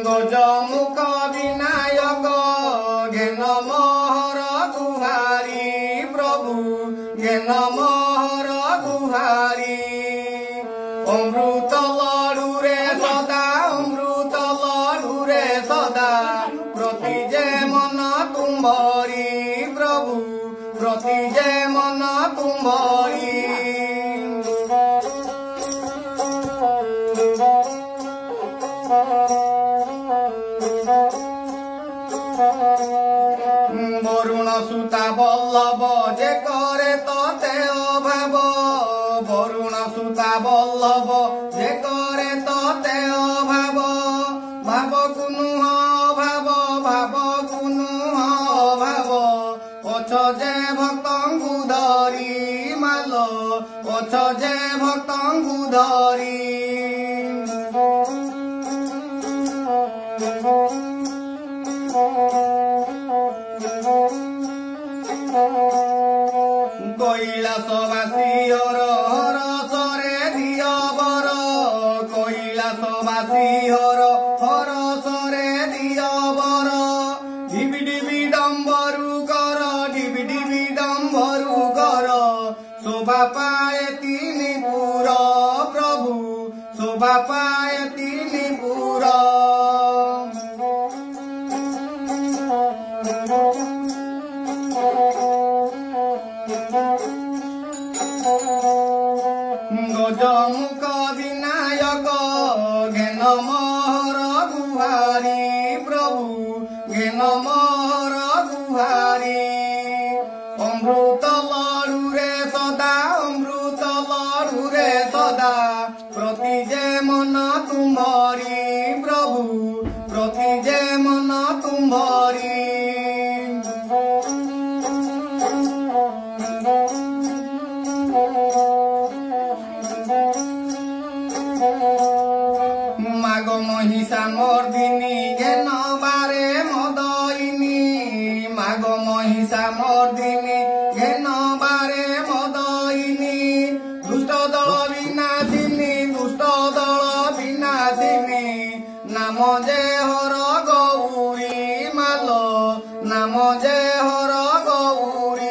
गजमुख विनायक ज्ञान मोहर गुहारी प्रभु ज्ञान मोहर गुहारी अमृत लडू रे सदा अमृत लडू रे सदा प्रति जे मन तुम्हारी प्रभु प्रति जे मन तुम्हारी वरुण सुता बल्लभ जे करे तते अभाव वरुण सुता बल्लभ जे करे तते अभाव भाव कुनुह अभाव भाव कुनुह अभाव अछ जे भक्तंकु धरी माल अछ जे भक्तंकु धरी कैलासवासी हर हर सरे दिया बर कैलासवासी हर हर सरे दिया बर डिबि डिबि डम्बरु कर डिबि डिबि डम्बरु कर शोभा पाए तिनी पुर प्रभु शोभा पाए तिनी पुर गजमुख विनायक ज्ञान मोहर गुहारी प्रभु ज्ञान मोहर गुहारी अमृत लडू रे सदा अमृत लडू रे सदा प्रति जे मन तुम्हारी प्रभु प्रति जे मन तुम्हारी माघ महिषा मर्दिनी ज्ञान बारे मदयिनी माघ महिषा मर्दिनी ज्ञान बारे मदयिनी दुष्ट दल विनाशिनी दुष्ट दल विनाशिनी नाम जे हर गौरी माल नाम जे हर गौरी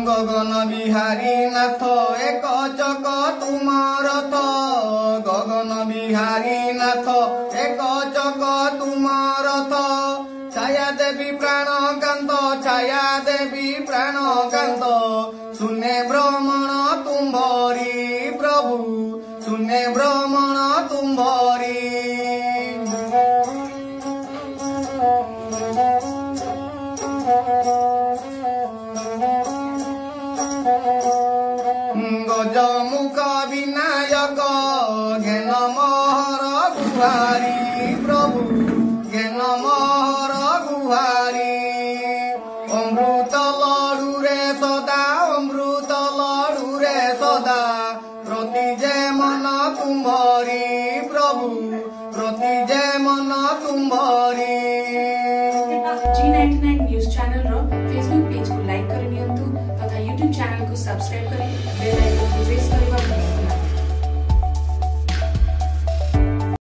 गगन बिहारी नाथ एक चक तुमार रथ गगन बिहारी नाथ एक चक तुमार रथ छाया देवी प्राणकांत छाया देवी प्राणकांत सुने भ्रमण तुम्हारी प्रभु सुने भ्रमण तुम्हारी गजमुख विनायक ज्ञान मोहर गुहारी प्रभु ज्ञान मोहर गुहारी अमृत लडू रे सदा अमृत लडू रे सदा प्रति जे मन तुम्हारी प्रभु प्रति जे मन तुम्हारी G99 न्यूज चैनल रो फेसबुक पेज को लाइक करनियंतु तथा यूट्यूब चैनल को सब्सक्राइब करी बेल